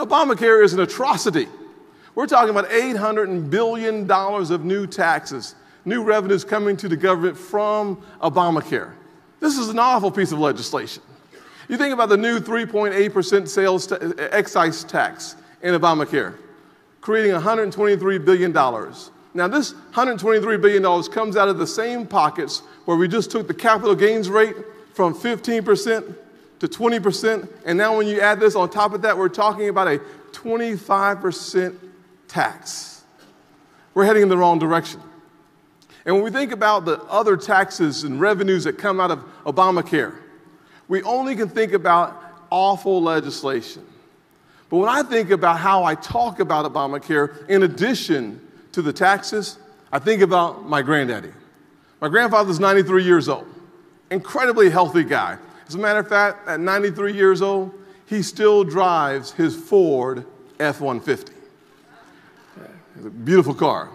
Obamacare is an atrocity. We're talking about $800 billion of new taxes, new revenues coming to the government from Obamacare. This is an awful piece of legislation. You think about the new 3.8% excise tax in Obamacare, creating $123 billion. Now, this $123 billion comes out of the same pockets where we just took the capital gains rate from 15% to 20%, and now when you add this on top of that, we're talking about a 25% tax. We're heading in the wrong direction. And when we think about the other taxes and revenues that come out of Obamacare, we only can think about awful legislation. But when I think about how I talk about Obamacare, in addition to the taxes, I think about my granddaddy. My grandfather's 93 years old, incredibly healthy guy. As a matter of fact, at 93 years old, he still drives his Ford F-150. It's a beautiful car.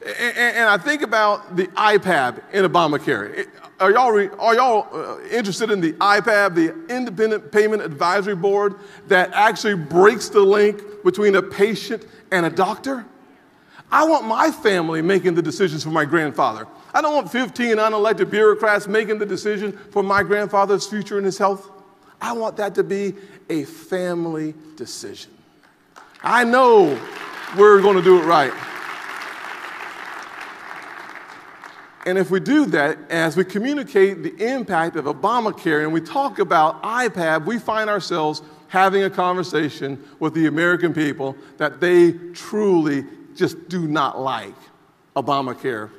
And I think about the IPAB in Obamacare. Are y'all interested in the IPAB, the Independent Payment Advisory Board, that actually breaks the link between a patient and a doctor? I want my family making the decisions for my grandfather. I don't want 15 unelected bureaucrats making the decision for my grandfather's future and his health. I want that to be a family decision. I know we're going to do it right. And if we do that, as we communicate the impact of Obamacare and we talk about IPAB, we find ourselves having a conversation with the American people that they truly just do not like Obamacare.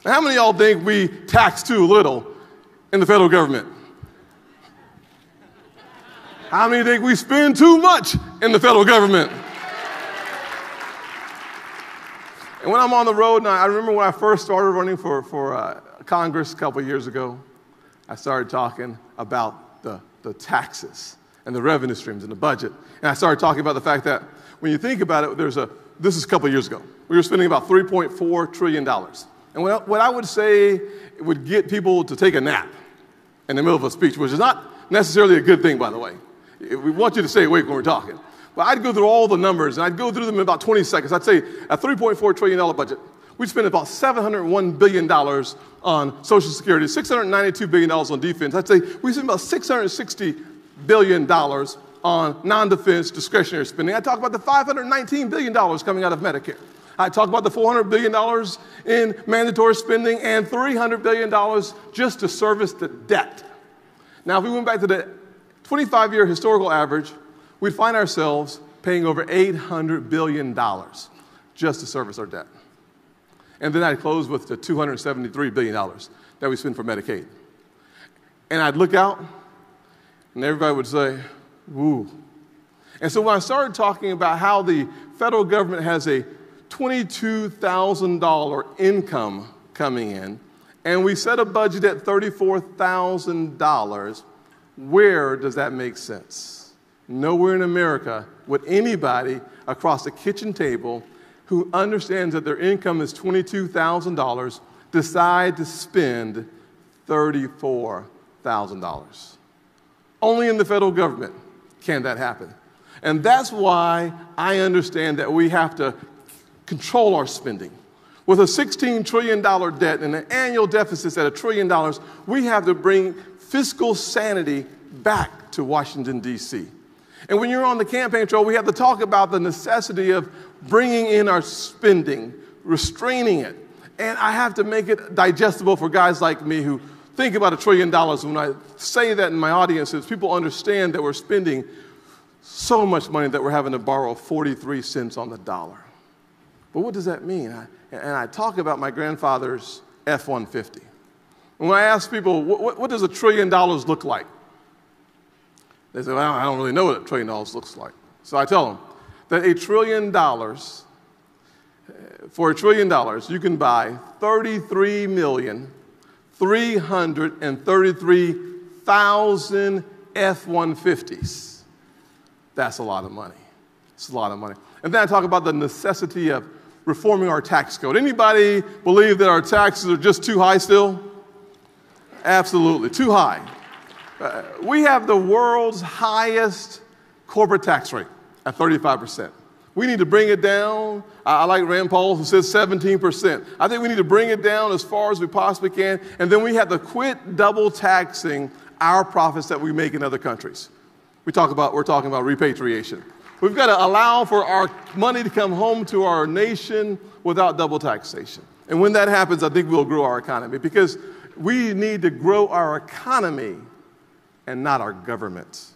Now, how many of y'all think we tax too little in the federal government? How many think we spend too much in the federal government? And when I'm on the road, and I remember when I first started running for Congress a couple years ago, I started talking about the taxes and the revenue streams and the budget. And I started talking about the fact that when you think about it, this is a couple years ago. We were spending about $3.4 trillion. And what I would say would get people to take a nap in the middle of a speech, which is not necessarily a good thing, by the way. We want you to stay awake when we're talking. But I'd go through all the numbers, and I'd go through them in about 20 seconds. I'd say a $3.4 trillion budget, we spend about $701 billion on Social Security, $692 billion on defense. I'd say we spend about $660 billion on non-defense discretionary spending. I talk about the $519 billion coming out of Medicare. I talk about the $400 billion in mandatory spending and $300 billion just to service the debt. Now, if we went back to the 25-year historical average, we'd find ourselves paying over $800 billion just to service our debt. And then I'd close with the $273 billion that we spend for Medicaid. And I'd look out, and everybody would say, woo. And so when I started talking about how the federal government has a $22,000 income coming in, and we set a budget at $34,000, where does that make sense? Nowhere in America would anybody across the kitchen table who understands that their income is $22,000 decide to spend $34,000. Only in the federal government can that happen. And that's why I understand that we have to control our spending. With a $16 trillion debt and an annual deficit at $1 trillion, we have to bring fiscal sanity back to Washington, D.C. And when you're on the campaign trail, we have to talk about the necessity of bringing in our spending, restraining it. And I have to make it digestible for guys like me who think about $1 trillion. When I say that in my audiences, people understand that we're spending so much money that we're having to borrow 43 cents on the dollar. But what does that mean? I talk about my grandfather's F-150. When I ask people, what does $1 trillion look like? They say, well, I don't really know what $1 trillion looks like. So I tell them that $1 trillion, for $1 trillion, you can buy 33,333,000 F-150s. That's a lot of money. It's a lot of money. And then I talk about the necessity of reforming our tax code. Anybody believe that our taxes are just too high still? Absolutely, too high. We have the world's highest corporate tax rate at 35%. We need to bring it down. I like Rand Paul, who says 17%. I think we need to bring it down as far as we possibly can, and then we have to quit double taxing our profits that we make in other countries. We're talking about repatriation. We've got to allow for our money to come home to our nation without double taxation. And when that happens, I think we'll grow our economy, because we need to grow our economy and not our government.